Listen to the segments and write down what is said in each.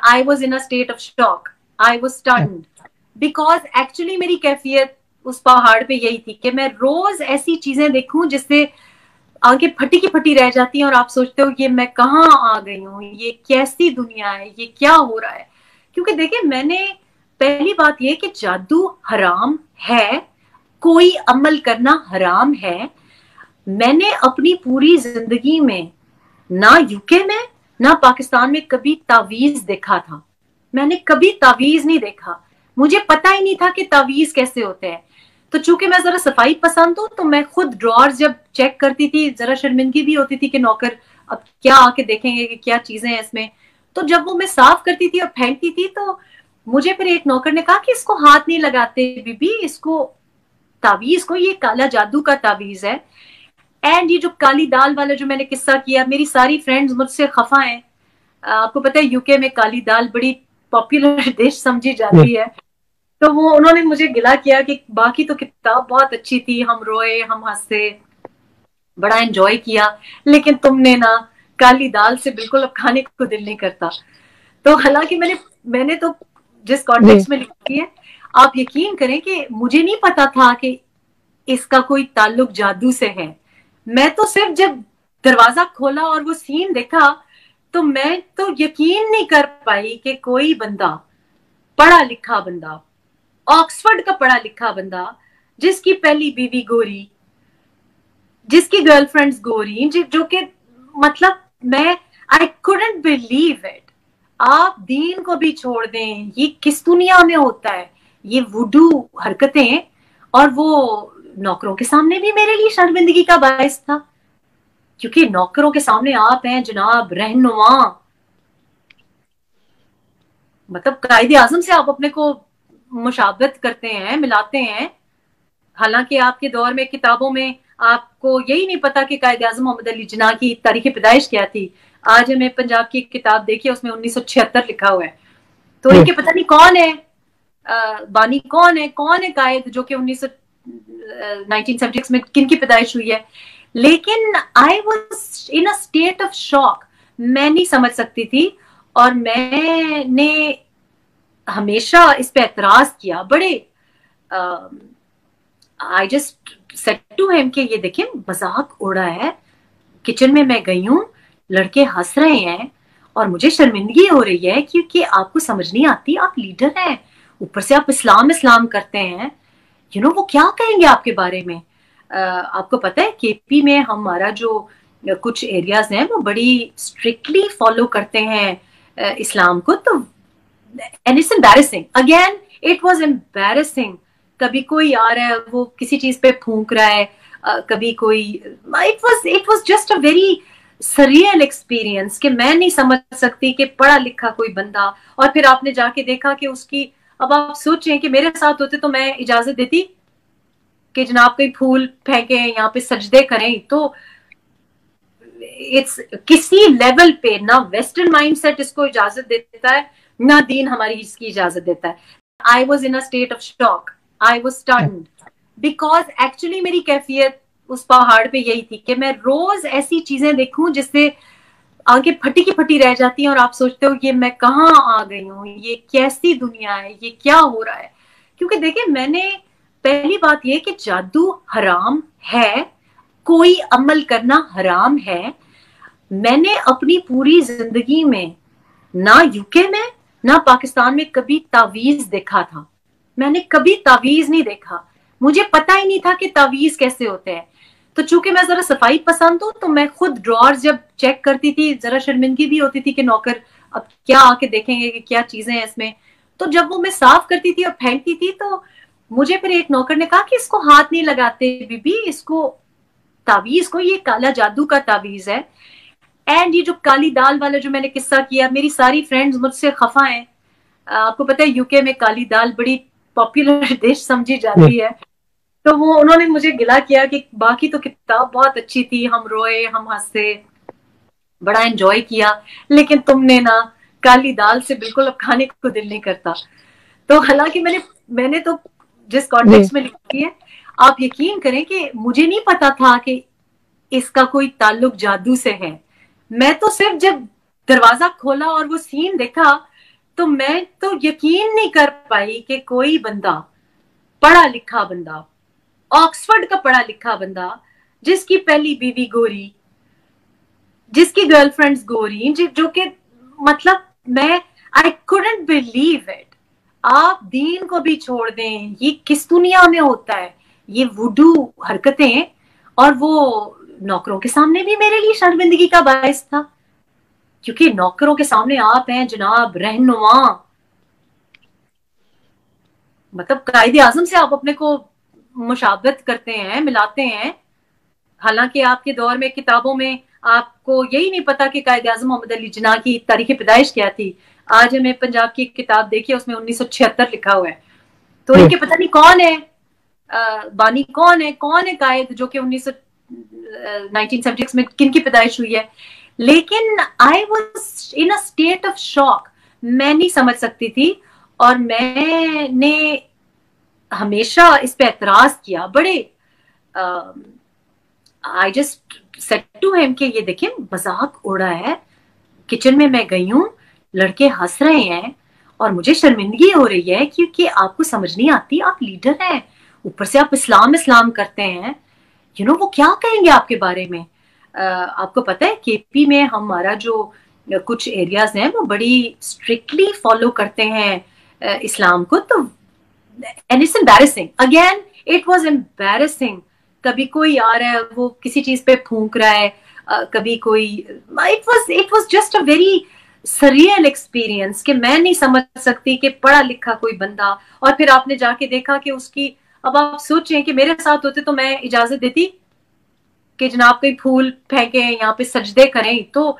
I was in a state of shock, I was stunned, because actually मेरी कैफियत उस पहाड़ पे यही थी कि मैं रोज ऐसी चीजें देखूं जिससे आंखें फटी की फटी रह जाती हैं और आप सोचते हो ये मैं कहाँ आ गई हूँ, ये कैसी दुनिया है, ये क्या हो रहा है। क्योंकि देखिए, मैंने पहली बात ये कि जादू हराम है, कोई अमल करना हराम है। मैंने अपनी पूरी जिंदगी में ना यूके में ना पाकिस्तान में कभी तावीज देखा था। मैंने कभी तावीज नहीं देखा, मुझे पता ही नहीं था कि तावीज कैसे होते हैं। तो चूंकि मैं जरा सफाई पसंद हूँ तो मैं खुद ड्रॉर्स जब चेक करती थी, जरा शर्मिंदगी भी होती थी कि नौकर अब क्या आके देखेंगे कि क्या चीजें हैं इसमें। तो जब वो मैं साफ करती थी और फेंकती थी तो मुझे फिर एक नौकर ने कहा कि इसको हाथ नहीं लगाते बीबी, इसको तावीज को, ये काला जादू का तावीज है। एंड ये जो काली दाल वाला जो मैंने किस्सा किया, मेरी सारी फ्रेंड्स मुझसे खफा हैं। आपको पता है यूके में काली दाल बड़ी पॉपुलर डिश समझी जाती है। तो वो उन्होंने मुझे गिला किया कि बाकी तो किताब बहुत अच्छी थी, हम रोए, हम हंसे, बड़ा एंजॉय किया, लेकिन तुमने ना काली दाल से बिल्कुल अब खाने को दिल नहीं करता। तो हालांकि मैंने तो जिस कॉन्टेक्स्ट में लिखी है, आप यकीन करें कि मुझे नहीं पता था कि इसका कोई ताल्लुक जादू से है। मैं तो सिर्फ जब दरवाजा खोला और वो सीन देखा तो मैं तो यकीन नहीं कर पाई कि कोई बंदा, पढ़ा लिखा बंदा, ऑक्सफोर्ड का पढ़ा लिखा बंदा, जिसकी पहली बीवी गोरी, जिसकी गर्लफ्रेंड्स गोरी, जो कि मतलब मैं आई कुडंट बिलीव इट। आप दीन को भी छोड़ दें, ये किस दुनिया में होता है, ये वुडू हरकतें। और वो नौकरों के सामने भी मेरे लिए शर्मिंदगी का बायस था, क्योंकि नौकरों के सामने आप हैं जनाब रहनुमा, मतलब कायदे आजम से आप अपने को मुशाबत करते हैं, मिलाते हैं। हालांकि आपके दौर में किताबों में आपको यही नहीं पता कि कायदे आजम मोहम्मद अली जिन्ना की तारीख पैदाइश क्या थी। आज हमें पंजाब की किताब देखिए, उसमें 1976 लिखा हुआ है। तो इनके पता नहीं कौन है बानी, कौन है कायद, जो कि 1976 में किन की पैदाइश हुई है। लेकिन I was in a state of shock, मैं नहीं समझ सकती थी। और मैंने हमेशा इस पे एतराज किया, बड़े I just said to him कि ये देखिए मजाक उड़ा है। किचन में मैं गई हूँ, लड़के हंस रहे हैं और मुझे शर्मिंदगी हो रही है, क्योंकि आपको समझ नहीं आती, आप लीडर हैं, ऊपर से आप इस्लाम करते हैं, यू नो वो क्या कहेंगे आपके बारे में। आपको पता है केपी में हमारा जो कुछ एरियाज हैं वो बड़ी स्ट्रिक्टली फॉलो करते हैं इस्लाम को। तो and it's embarrassing, again it was embarrassing. कभी कोई आ रहा है वो किसी चीज पे फूंक रहा है, कभी कोई, it was just a very surreal experience कि मैं नहीं समझ सकती कि पढ़ा लिखा कोई बंदा। और फिर आपने जाके देखा कि उसकी, अब आप सोचें कि मेरे साथ होते तो मैं इजाजत देती कि जनाब कोई फूल फेंके, यहाँ पे सजदे करें। तो इट्स किसी लेवल पे ना वेस्टर्न माइंडसेट इसको इजाजत देता है, ना दीन हमारी इसकी इजाजत देता है। I was in a state of shock, I was stunned, because actually मेरी कैफियत उस पहाड़ पे यही थी कि मैं रोज ऐसी चीजें देखूं जिससे आंखें फटी की फटी रह जाती हैं और आप सोचते हो ये मैं कहाँ आ गई हूँ, ये कैसी दुनिया है, ये क्या हो रहा है। क्योंकि देखिए, मैंने पहली बात ये कि जादू हराम है, कोई अमल करना हराम है। मैंने अपनी पूरी जिंदगी में ना यूके में ना पाकिस्तान में कभी तावीज देखा था। मैंने कभी तावीज नहीं देखा, मुझे पता ही नहीं था कि तावीज कैसे होते हैं। तो चूंकि मैं जरा सफाई पसंद हूँ तो मैं खुद ड्रॉर्स जब चेक करती थी, जरा शर्मिंदगी भी होती थी कि नौकर अब क्या आके देखेंगे कि क्या चीजें हैं इसमें। तो जब वो मैं साफ करती थी और फेंकती थी तो मुझे फिर एक नौकर ने कहा कि इसको हाथ नहीं लगाते बीबी, इसको तावीज को, ये काला जादू का तावीज है। एंड ये जो काली दाल वाला जो मैंने किस्सा किया, मेरी सारी फ्रेंड्स मुझसे खफा हैं। आपको पता है यूके में काली दाल बड़ी पॉपुलर डिश समझी जाती है। तो वो उन्होंने मुझे गिला किया कि बाकी तो किताब बहुत अच्छी थी, हम रोए, हम हंसे, बड़ा एंजॉय किया, लेकिन तुमने ना काली दाल से बिल्कुल अब खाने को दिल नहीं करता। तो हालांकि मैंने तो जिस कॉन्टेक्स्ट में लिखी है, आप यकीन करें कि मुझे नहीं पता था कि इसका कोई ताल्लुक जादू से है। मैं तो सिर्फ जब दरवाजा खोला और वो सीन देखा تو میں تو یقین نہیں کر پائی کہ کوئی بندہ پڑھا لکھا بندہ, آکسفورڈ کا پڑھا لکھا بندہ, جس کی پہلی بیوی گوری, جس کی گرل فرینڈز گوری, جو کہ مطلب میں I couldn't believe it. آپ دین کو بھی چھوڑ دیں, یہ کس دنیا میں ہوتا ہے, یہ وڈو حرکتیں. اور وہ نوکروں کے سامنے بھی میرے لیے شرمندگی کا باعث تھا, کیونکہ نوکروں کے سامنے آپ ہیں جناب رہنما, مطلب قائد اعظم سے آپ اپنے کو مشابہت کرتے ہیں, ملاتے ہیں. حالانکہ آپ کے دور میں کتابوں میں آپ کو یہی نہیں پتا کہ قائد اعظم محمد علی جناح کی تاریخ پیدائش کیا تھی. آج ہمیں پنجاب کی کتاب دیکھیے, اس میں 1976 لکھا ہوا ہے. تو ان کے پتہ نہیں کون ہے بانی, کون ہے قائد جو کہ 1976 میں کن کی پیدائش ہوئی ہے. لیکن I was in a state of shock. میں نہیں سمجھ سکتی تھی, اور میں نے ہمیشہ اس پہ اعتراض کیا. بڑے I just said to him کہ یہ دیکھیں مذاق اڑا ہے. کچن میں گئی ہوں, لڑکے ہنس رہے ہیں, اور مجھے شرمندگی ہو رہی ہے کیونکہ آپ کو سمجھ نہیں آتی, آپ لیڈر ہیں, اوپر سے آپ اسلام کرتے ہیں. وہ کیا کہیں گے آپ کے بارے میں. آپ کو پتہ ہے کے پی میں ہمارا جو کچھ ایریاز ہیں وہ بڑی اسٹرکٹلی فالو کرتے ہیں اسلام کو. تو and it's embarrassing. Again, it was embarrassing. کبھی کوئی آ رہا ہے وہ کسی چیز پہ پھونک رہا ہے, کبھی کوئی, it was just a very surreal experience کہ میں نہیں سمجھ سکتی کہ پڑھا لکھا کوئی بندہ. اور پھر آپ نے جا کے دیکھا کہ اس کی, اب آپ سوچیں کہ میرے ساتھ ہوتے تو میں اجازت دیتی کہ جناب کوئی پھول پھینکیں, یہاں پہ سجدے کریں. تو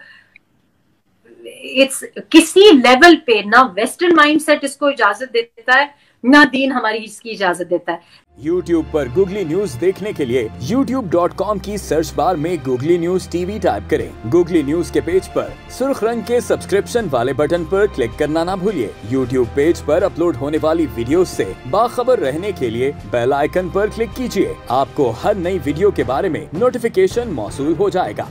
کسی لیول پہ نہ ویسٹرن مائنڈ سیٹ اس کو اجازت دیتا ہے, نہ دین ہماری اس کی اجازت دیتا ہے. YouTube پر گوگلی نیوز دیکھنے کے لیے youtube.com کی سرچ بار میں googly news T V type کریں. گوگلی نیوز کے پیج پر سرخ رنگ کے سبسکرپشن والے بٹن پر کلک کرنا نہ بھولیے. YouTube پیج پر اپلوڈ ہونے والی ویڈیوز سے باخبر رہنے کے لیے بیل آئیکن پر کلک کیجیے. آپ کو ہر نئی ویڈیو کے بارے میں نوٹیفیکیشن موصول ہو جائے گا.